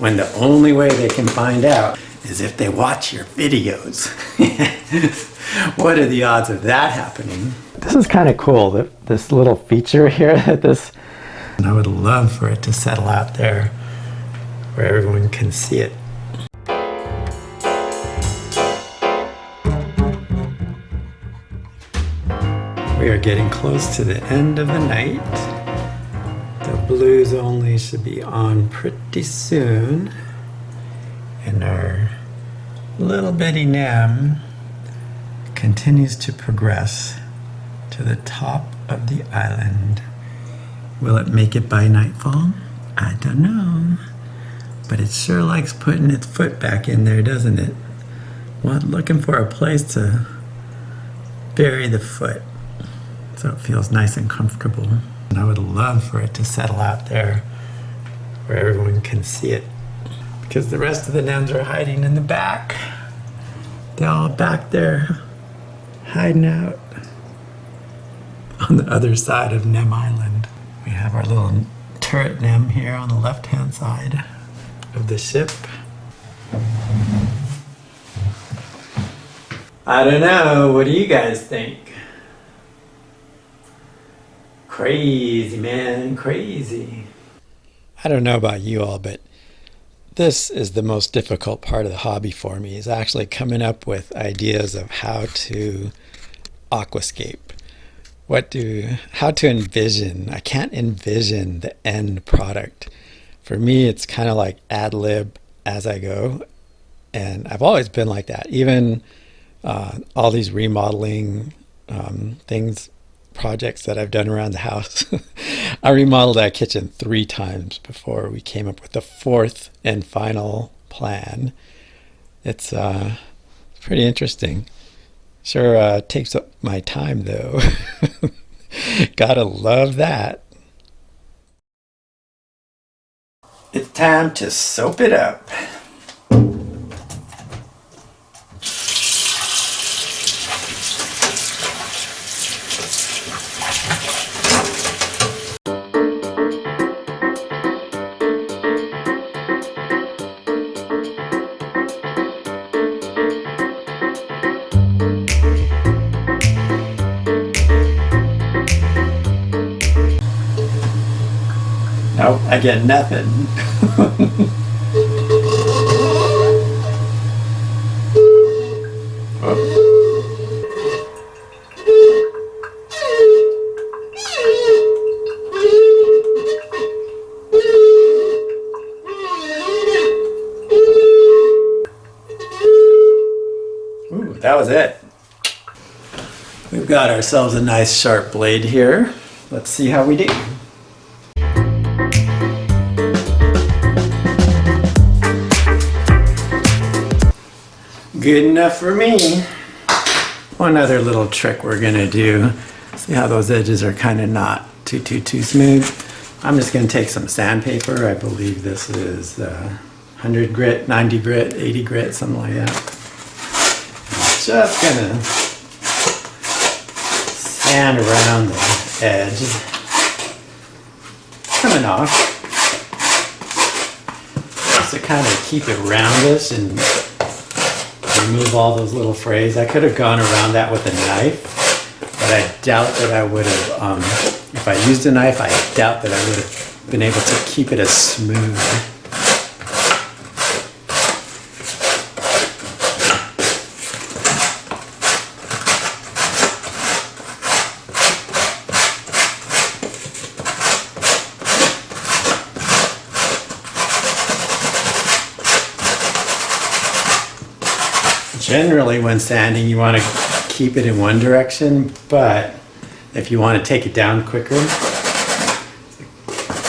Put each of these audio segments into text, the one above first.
when the only way they can find out is if they watch your videos. What are the odds of that happening? This is kind of cool, this little feature here that this, and I would love for it to settle out there where everyone can see it. We are getting close to the end of the night. The blues only should be on pretty soon. And our little bitty NEM continues to progress to the top of the island. Will it make it by nightfall? I don't know. But it sure likes putting its foot back in there, doesn't it? Well, looking for a place to bury the foot so it feels nice and comfortable. And I would love for it to settle out there where everyone can see it. Because the rest of the NEMs are hiding in the back. They're all back there, hiding out on the other side of NEM Island. We have our little turret NEM here on the left-hand side of the ship. I don't know, what do you guys think? Crazy, man, crazy. I don't know about you all, but this is the most difficult part of the hobby for me, is actually coming up with ideas of how to aquascape. How to envision. I can't envision the end product. For me, it's kind of like ad lib as I go. And I've always been like that. Even all these remodeling projects that I've done around the house. I remodeled that kitchen 3 times before we came up with the 4th and final plan. It's pretty interesting. Sure takes up my time though. Gotta love that. It's time to soap it up. Nope, I get nothing. Ooh, that was it. We've got ourselves a nice sharp blade here. Let's see how we do. Good enough for me. One other little trick we're gonna do. See how those edges are kind of not too smooth. I'm just gonna take some sandpaper. I believe this is 100 grit, 90 grit, 80 grit, something like that. I'm just gonna sand around the edge. Coming off. Just to kind of keep it roundish and remove all those little frays. I could have gone around that with a knife, but I doubt that I would have, if I used a knife, I doubt that I would have been able to keep it as smooth. Generally, when sanding, you want to keep it in one direction, but if you want to take it down quicker, a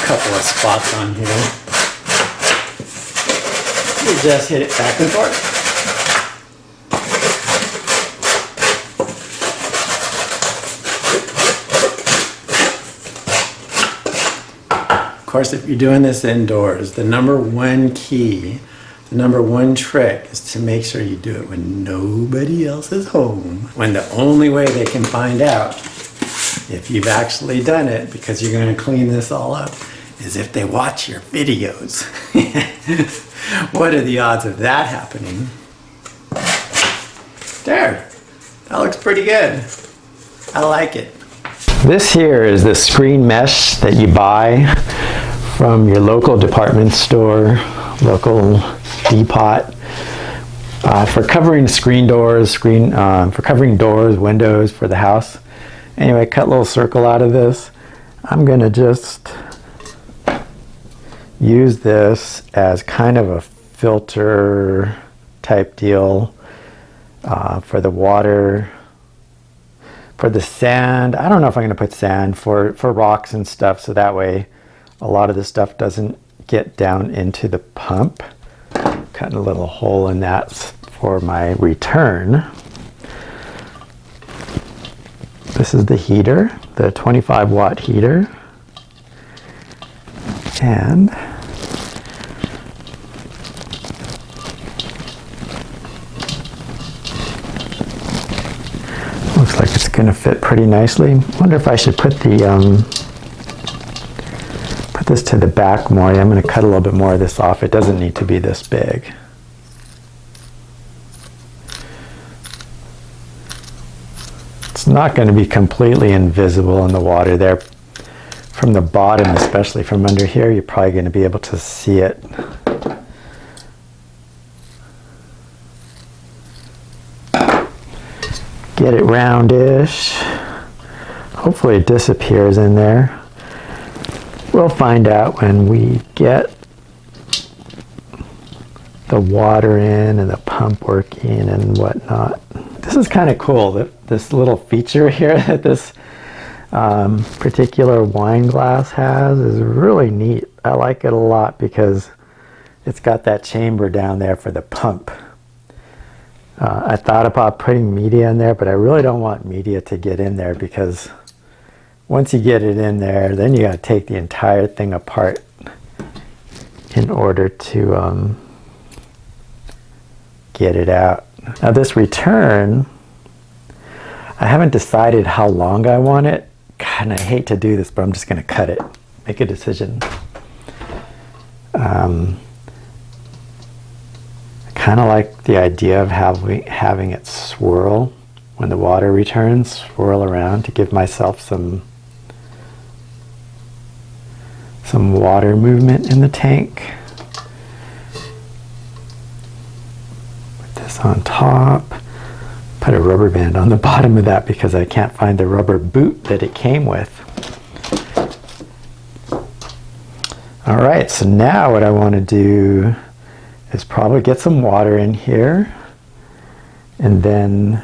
couple of spots on here, you just hit it back and forth. Of course, if you're doing this indoors, the number one key, the number one trick is to make sure you do it when nobody else is home. When the only way they can find out if you've actually done it, because you're going to clean this all up, is if they watch your videos. What are the odds of that happening? There, that looks pretty good. I like it. This here is the screen mesh that you buy from your local department store, local depot, for covering screen doors, for covering doors, windows for the house. Anyway, cut a little circle out of this. I'm gonna just use this as kind of a filter type deal for the water, for the sand. I don't know if I'm gonna put sand for rocks and stuff, so that way a lot of the stuff doesn't get down into the pump. Cutting a little hole in that for my return. This is the heater, the 25 watt heater. And looks like it's going to fit pretty nicely. Wonder if I should put the put this to the back more. I'm going to cut a little bit more of this off. It doesn't need to be this big. It's not going to be completely invisible in the water there. From the bottom, especially from under here, you're probably going to be able to see it. Get it roundish. Hopefully it disappears in there. We'll find out when we get the water in and the pump working and whatnot. This is kind of cool, this little feature here that this particular wine glass has is really neat. I like it a lot because it's got that chamber down there for the pump. I thought about putting media in there, but I really don't want media to get in there, because once you get it in there, then you got to take the entire thing apart in order to get it out. Now this return, I haven't decided how long I want it. God, and I hate to do this, but I'm just going to cut it, make a decision. I kind of like the idea of having it swirl when the water returns, swirl around to give myself some water movement in the tank. Put this on top. Put a rubber band on the bottom of that because I can't find the rubber boot that it came with. All right, so now what I want to do is probably get some water in here and then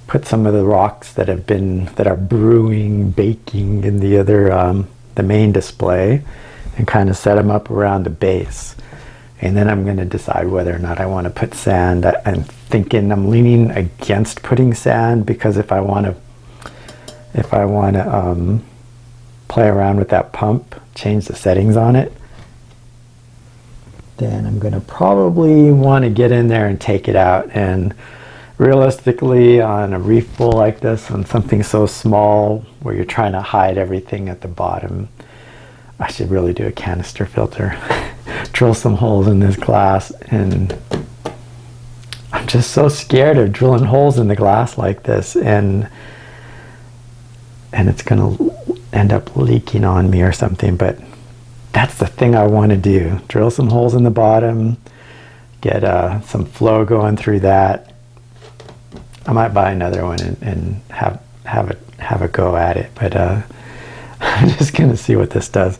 put some of the rocks that are brewing, baking in the other, the main display, and kind of set them up around the base. And then I'm going to decide whether or not I want to put sand. I'm leaning against putting sand, because if I want to play around with that pump, change the settings on it, then I'm going to probably want to get in there and take it out. And realistically, on a reef bowl like this, on something so small where you're trying to hide everything at the bottom, I should really do a canister filter. Drill some holes in this glass, and I'm just so scared of drilling holes in the glass like this, and it's gonna end up leaking on me or something. But that's the thing I want to do, drill some holes in the bottom, get some flow going through that. I might buy another one and have a go at it, but I'm just gonna see what this does.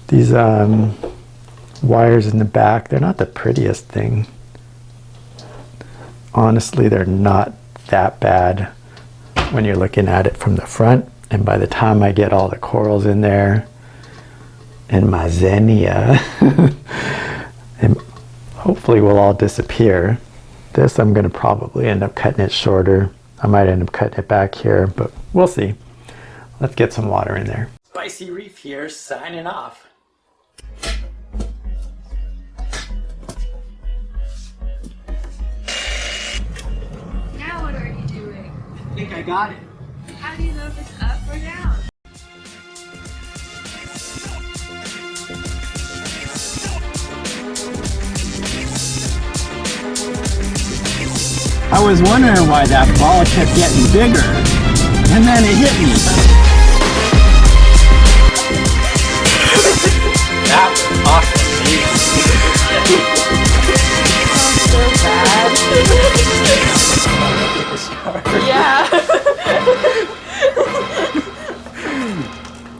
These wires in the back, they're not the prettiest thing. Honestly, they're not that bad when you're looking at it from the front. And by the time I get all the corals in there and my xenia, and hopefully will all disappear. This I'm going to probably end up cutting it shorter. I might end up cutting it back here, but we'll see. Let's get some water in there. Spicy Reef here, signing off. Now what are you doing? I think I got it. How do you know if it's up or down? I was wondering why that ball kept getting bigger, and then it hit me.